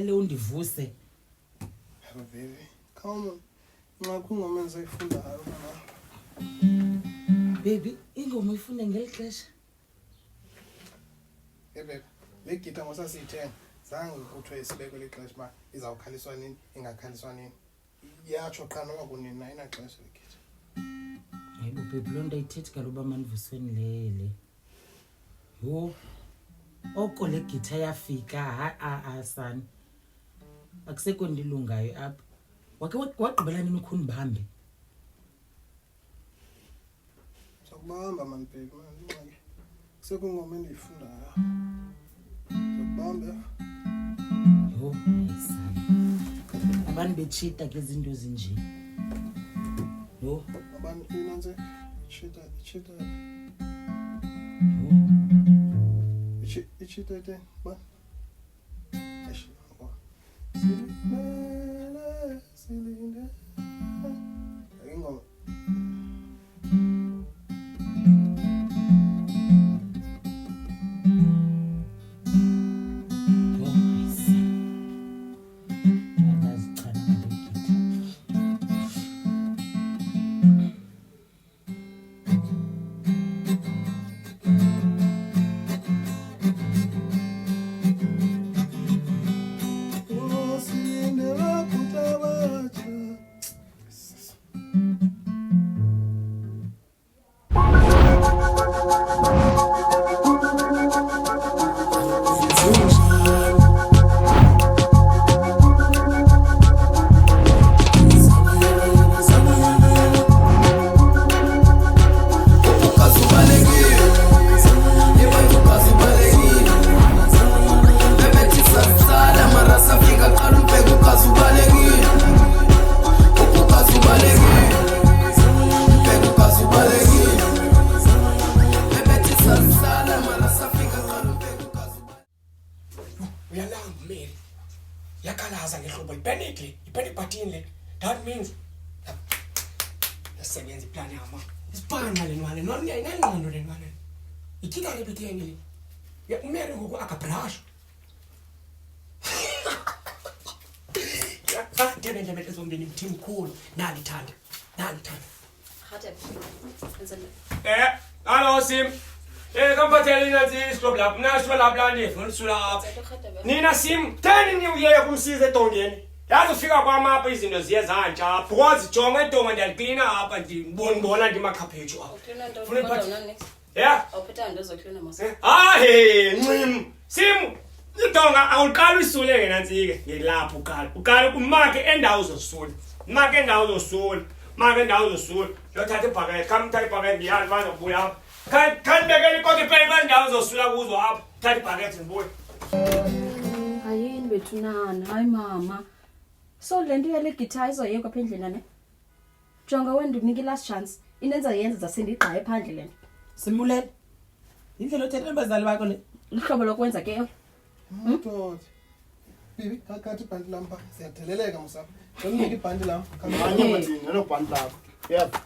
kumele undivuse. Baby, come on. Ngakho ingoma engizayifundayo mama. Baby, ingoma uyifunda ngelixesha. Baby, le gita ngosasithenga. Zange ukuthiwe isibekwe lexesha ma izawukhaliswa nini, ingakhaliswa nini. Yatsho qha noma kunini na inaxesha le gita. Hayibo baby, lonto ayithethi kaloba manivusweni lele. Yo. Oko le gita yafika sana. Akusekho ndilungayo apha. Wake wagqibela nini ukhuni bambe? Sokubamba man baby, man. Kusekho ingoma endiyifundayo. Sokubamba. Yo, ayisana. Abantu bechita ke izinto ezinje. Yo, abantu inanze chita. Chita te, ba. Eish. Silinde. Ingoma. Yakalaza ngehlobo ipanic button le. That means yasebenza iplan yama. Isibhanga lenwane nona ayinangqondo lenwane. Ikhika le bethenge le. Ya umere ngoku akabrush. Yakade nje bethe zombini team cool. Nali thanda. Hello Sim. Kamphathele nathi stop lapha. Nasho lapha ndifuna usula apha. Nina Sim, 10 new year kumsiza edongeni. Yazi ufika kwamapha izinto ziye zantsha. Because jonga edonga ndiyaliklina apha ndibona ndimakhaphetshu apha. Funa iphathi. Yeah. Awuphetha into zoklina mase. Ncim. Sim, idonga awuqala usule ngenantsike. Ngilapha uqala. Uqala kumake endawo zosula. Make endawo zosula. Yothatha ibhakede, kamthatha ibhakede ndiyazi bazobuya apha. Kanibekela ikoti phela indawo zosula kuzo apha. Thatha ibhakede ndibuye. Hayini bethunana, hayi mama. So lento yale guitar izoyeka apha endlini ne? Jonga wena ndinike last chance. Inenza yenza zasendigqaye phandle lento. Simulele. Indlela othetha nabazali bakho le. Lihlobo lokwenza ke. Mntoti. Bibi, akathi ibhanti lampa. Siyadeleleka musapha. Ngeke ibhanti lam. Nganye mathini nobhanti lakho. Yebo.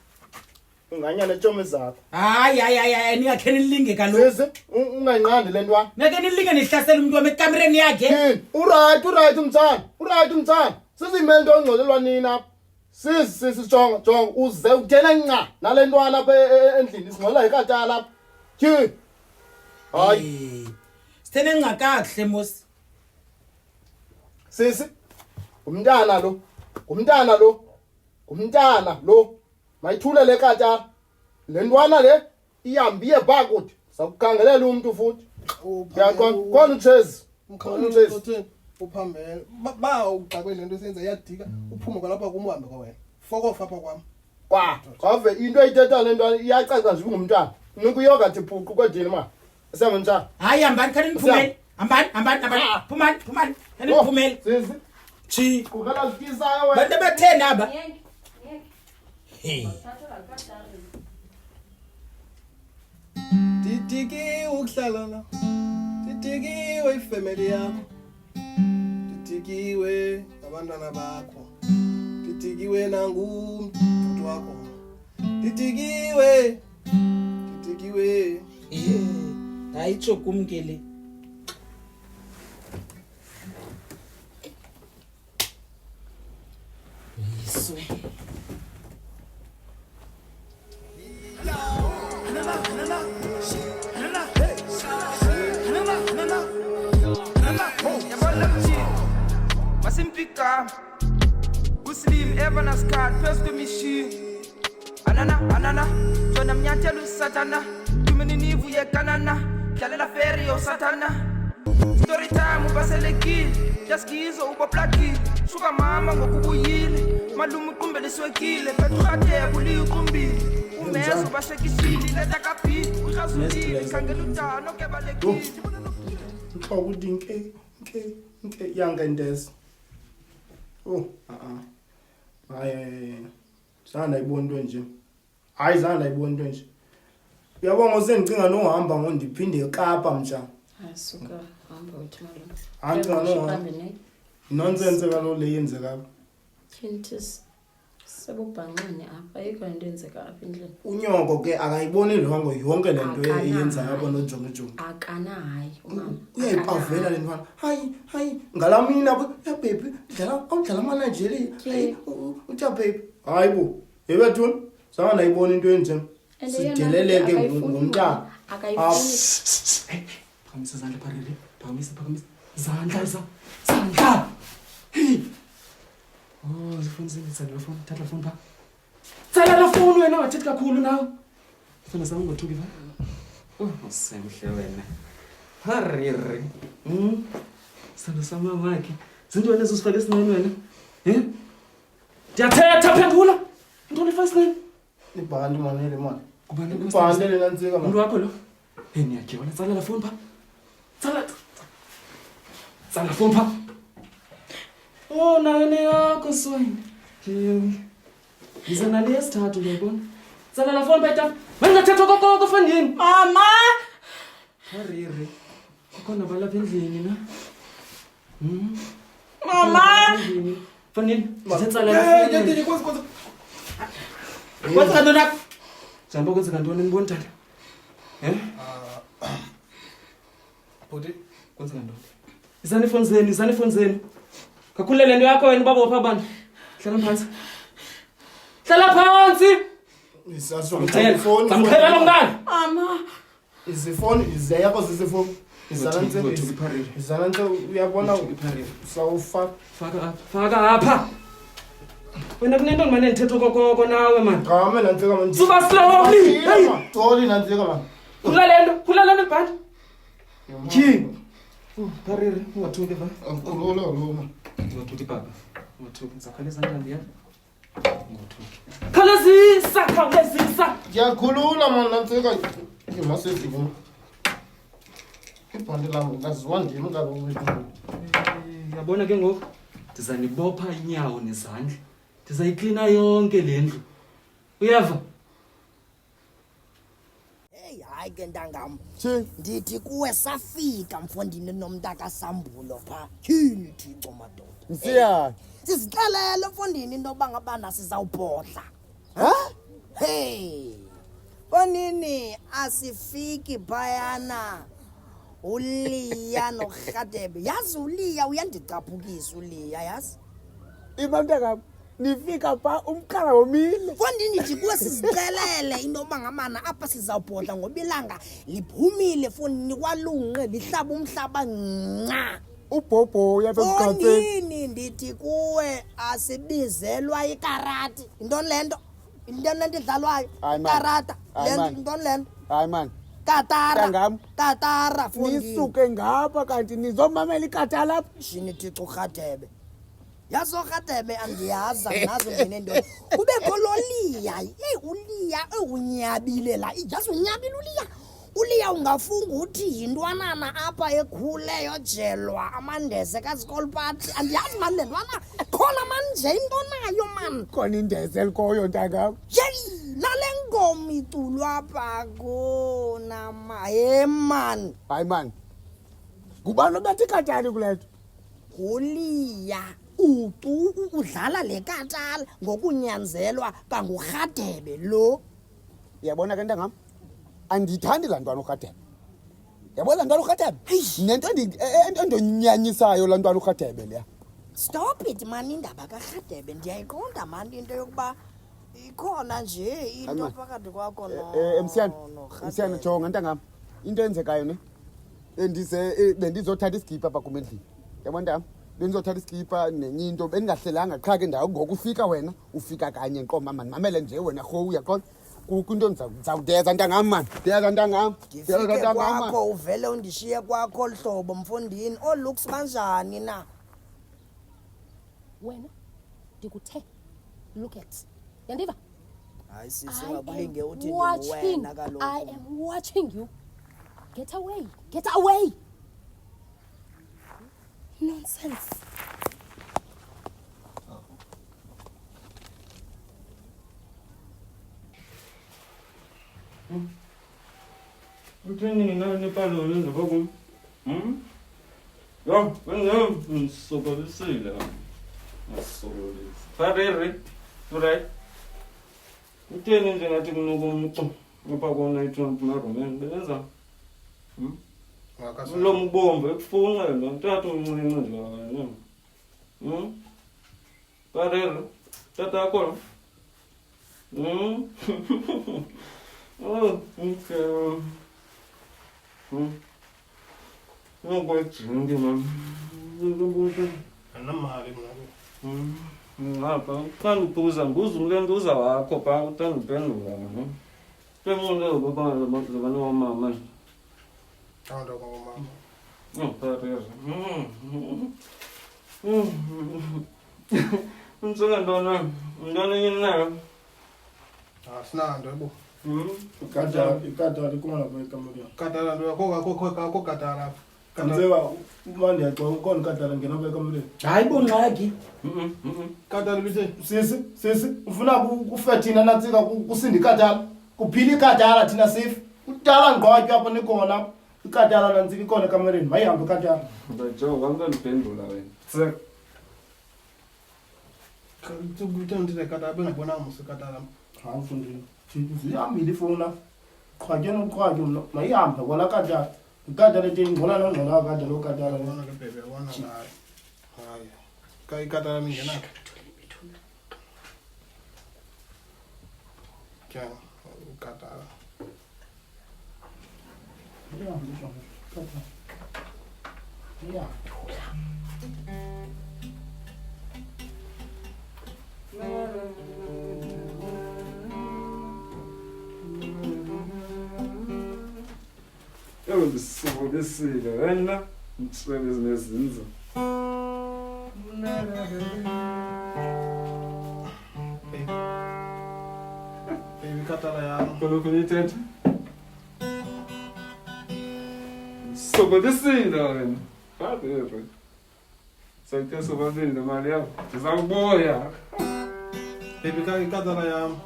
Unganya netshomi zakho. Hayi ningakhe nilinge kaloku. Sisi, unganqandi le ntwana. Ngeke nilinge nihlasela umuntu wami ekamereni yakhe. Uright umthana. Sizimele into ongcolelwa nini apha. Sisi jonga uze uthena nca nale ntwana apha endlini singcola ikatala lapha. Tyhi. Hayi. Sithene ngakahle mos. Sisi, umntana lo. Mayithule le katala. Le ntwana le ihambiye backward. Sakukhangelela umuntu futhi. Uyaqonda khona uThezi. Uphambene. Ba uqaqwe lento esenza iyadika uphuma kwalapha kumhambe kwawena. Fokofa apha kwami. Ave into ayithetha le ntwana iyacaca nje ungumntwana. Nikuyoga thi phuqu kwedini ma. Semenza. Hayi hambani khani niphumele. Hambani. Phumani. Khani niphumele. Sisi. Chi. Kukhala zikisayo wena. Bantu bethena aba. Hey. Didiki ukuhlala la. Didikiwe ifamily yakho. Didikiwe abantwana bakho. Didikiwe nangumntu wakho. Didikiwe. Hayi chokumkele. Swe. Masimpika Muslim Evanas card first to machine Anana Jona mnyathela usatana Tumeni nivu ye kanana Dlalela ferry yo satana Story time ubaselekile Jaskizo ubaplaki Shuka mama ngokubuyile Malume uqumbele swekile Petruhate buli uqumbile Umezo bashekishili leta kaphi Ukhazulile khangela utano kebalekile Ukuthi nke yangendeza. Oh, hayi sana ibona into nje. Hayi sana ibona into nje. Uyabona ngosengicinga nohamba ngondiphinde eKapa mja. Asuka hamba uthi malume. Angicinga nohamba. Nonsense kalo le yenzeka. Kintis sebubhanqane apha ayikho into enzeka apha endlini. Unyoko ke akayiboni longo yonke lento eyenza yabo nojongejonge. Akana hayi umama. Uyayipavela le ntwana. Hayi ngalamina ya baby dlala ama Nigeria. Uthi baby. Hayibo. Yebethuna sana nayibona into enje. Sideleleke ngomntana. Akayifuni. Phakamisa izandla pharele. Phakamisa. Zandla. Hey. Oh, zifuna senzisa la phone. Thatha la phone pha. Tsala la phone wena wathi kakhulu nawe. Funa sami ngothuki pha. Oh, usemhle wena. Hariri. Sanda sama makhe. Zinto wena ezosifaka esinene wena. Ndiyathetha phendula. Ntoni first name? Ibhandi manele man. Kubani Ibhandi le nantsika man. umuntu wakho lo? Niyakhe wena tsala la phone pha. Tsala phone pha. Oh, nayo yakho swine. Yize nani yesithathu uyabona. Tsala la phone beta. Wena thatha kokoko fandini. Mama! Hariri. Kukhona balapha endlini na. Mama! Fandini. Tsala la phone. Kwenza ntona? Jamba kwenza ntoni ngibona tata? Bhuti, Kwenza ntoni? Izani phone zenu. Kakhulele nto yakho wena baba wapha abantu. Hlala phansi. Zamkhela lo mntana. Mama! Izifoni izeyakho zisifoni. Izanantse uyabona sawufa. Faka apha. Wena kunento manje ndithetha kokoko nawe man. Qame nantsika man. Suba slowly. Hey, Toli nantsika man. khulala le band. Ki. Parere, ungathuki ba. Lo. Ungathuki baba. Ungathuki ngizakhalisa njani ya? Ungathuki. Khawulezisa. Ngiyakhulula man nantsika. Ngimasezini. Ibhandi lami ngaziwa ndini kaloku. Yabona ke ngoku ndizanibopha inyawo nezandla. Ndizayiklina yonke le ndlu. Uyeva? Hey hayi ke ntangam. Thi Ndithi kuwe safika mfondini nomntaka Sambulo pha. Tyhini Thixo madoda. Msiya. Sizixelele mfondini into yoba ngabana sizawubhodla. Ha? Hey. Bonini asifiki phayana. Uliya noRhadebe. Yazi uliya uyandicaphukisa uliya yazi. Imantaka nifika pha umkhala womile. Fondini nje kuwe sizixelele into yoba ngamana apha sizawubhodla ngoba ilanga liphumile fondini kwalunqe lihlaba umhlaba nca. Ubhobho uyabemgqatseni. Fondini ndithi kuwe asibizelwa ikarati. Intoni lento? Intoni lento idlalwayo? Hayi, man. Karata. Hayi, Lento man. intoni lento? Hayi man. Katara. Tangam. Katara fondini. Nisuke ngapha kanti nizomamela ikatha lapha. Shini Thixo Rhadebe. Yazo Rhadebe andiyaza nazo nginento. Kubekho loliya, uliya unyabile la. Ijazi unyabile uliya. Uliya ungafunga uthi yintwanana apha ekhuleyo jelwa amandeze kaSkolpati. Andiyazi manje lentwana khona manje into nayo man. Khona indeze elikoyo ntangam. Yey, lale ngoma iculwa apha kona man. Hayi man. Kubani obathi kathani kuletho? Uliya udlala le katala ngokunyanzelwa kanguRhadebe lo. Uyabona ke ntangam? Andithandi la ntwana uRhadebe. Yabona ntwana uRhadebe? Nento endonyanyisayo la ntwana uRhadebe leya. Stop it man indaba kaRhadebe ndiyayiqonda man into yokuba ikhona nje into phakathi kwakho no Msiyana jonga ntangam into enzekayo ne bendizothatha isigipha apha kumendlini yabona ntam bendizothatha isigipha nenye into bendingahlelanga qha ke ndawo ngoku ufika wena ufika kanye nqoma mani mamele nje wena rho uyaqonda kukho into ndizawudeza ntangam mani deza ntangam kwakho uvele undishiye kwakho lihlobo mfondini olooks banjani na wena ndikuthe look at yandiva hayi sisi ungabulinge uthi watching. wena kaloku I am watching you. Get away. Get away. Nonsense. Uthini nani palo nje bokum? Yo, wena sokolisile. Asokolisi. Farere. Right. Uthini nje ngathi kunokumuntu ngapha kona iTrump marumen benza. Lo mbombo ekufunga lo ntathu umnqinqe nje. Farere. Tata akho. Oh, okay. No voy a chingar, man. Anamali mna. Kan upuza nguzu ngenduza wakho pa utangiphendula no. Kemunye ubaba lo mama. Awundo kwa mama. No, pare. Untsonga ndona yina. Sinando yebo. ikata likhona lapha ekamera Katala ndo akho katala. kanzewa manje yaqoqa ukona katala ngena lapha ekamera hayi bongxaki Katala bithe. sisi ufuna kufe thina natsika kusindi katala kuphila ikatala thina sifi utala ngqwatywa apha nikhona ikatala nantsika ikhona ekamereni mayihambe ikatala Bajo wangiphendula wena. Tse. Kuthi ndithe katala bengabonanga musikatala. hayi mfundini zihambile ifona qhwatyana uqhwatywa mna mayihambe kona katala ikatala etengqona nongqona katala okatala Wona ke bebe wona nayo. Hayi. Ka ikatala mingena. Kya katala. Eu desisile wena mtswele zinezinzo. Baby katala yami. Kolokunitet. Sobodisile wena. Padre. Saite sobodile Maria. Tizawuboya. Baby katala yami.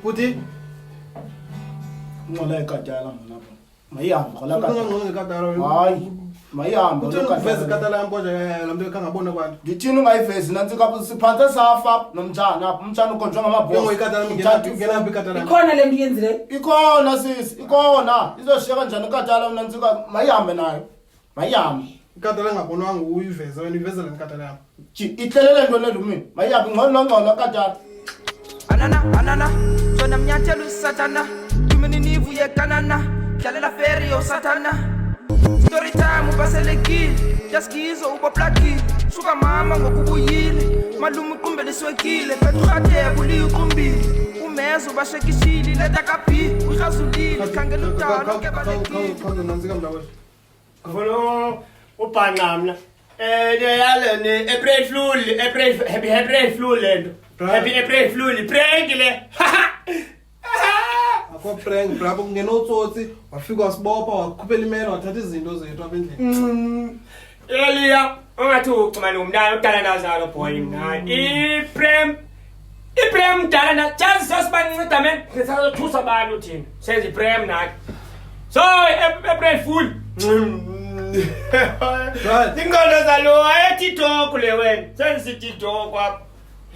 Puti. ngola ikatala mna lapha mayihambe kona katala Ngone katala. hayi mayihambe Utheni katala yami konje lo muntu ekhangabona kwantu. ngithini ungayivezi nantsika siphanze safa nomtshana apha umtshana ukhonjwa Yengo ngamabhosi ikatala mingena ikatala. ikhona le nto yenzileyo ikhona sisi ikhona izoshiyeka njani ikatala mna ntsika mayihambe nayo mayihambe Ikatala ngabonwanga uyiveza wena ivezela ikatala yami. ihlelele nto lento mina mayihambe ngqolo katala Anana, Jona mnyathelo usatana. Tumini nivu yekanana. Dlalela feri yo satana. Story time ubaselekile. Jaskizo ubaplakile. Shuka mama ngokubuyile. Malume uqumbele swekile. Petrate buli uqumbile. Umezo bashekishili leta kapi. Ukhazulile khangela utalo ke balekile. Khona nanzika mntawe. Khona upanqamla. Yalene April Fool lento. Happy April Fool prank le. Akho prank brabo kungena utsotsi wafika wasibopha wakhuphela imelo wathatha izinto zethu apha endlini. Elia, ungathi ucumana umntana udala nazalo boy mna. Iprem dala na chance sasibanceda men. Ngisazothusa abantu thina. Senze iprem nathi. So April Fool. Ingqondo zalo ayetitoko le wena. Senze ititoko apha.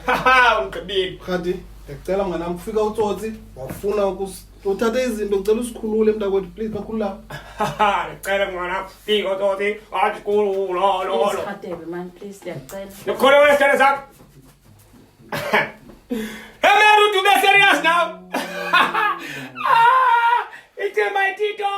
Haha ungqibile. Khadi ngicela mngana kufika utsotsi wafuna uthathe izinto ngicela usikhulule mntakwethu please kakhulula. Ngicela mngana piko toti athi kulo lo. Hadebe man please ndiyacela. Ukhona wesicelo sakho? Hey man, do be serious now. It's my tito.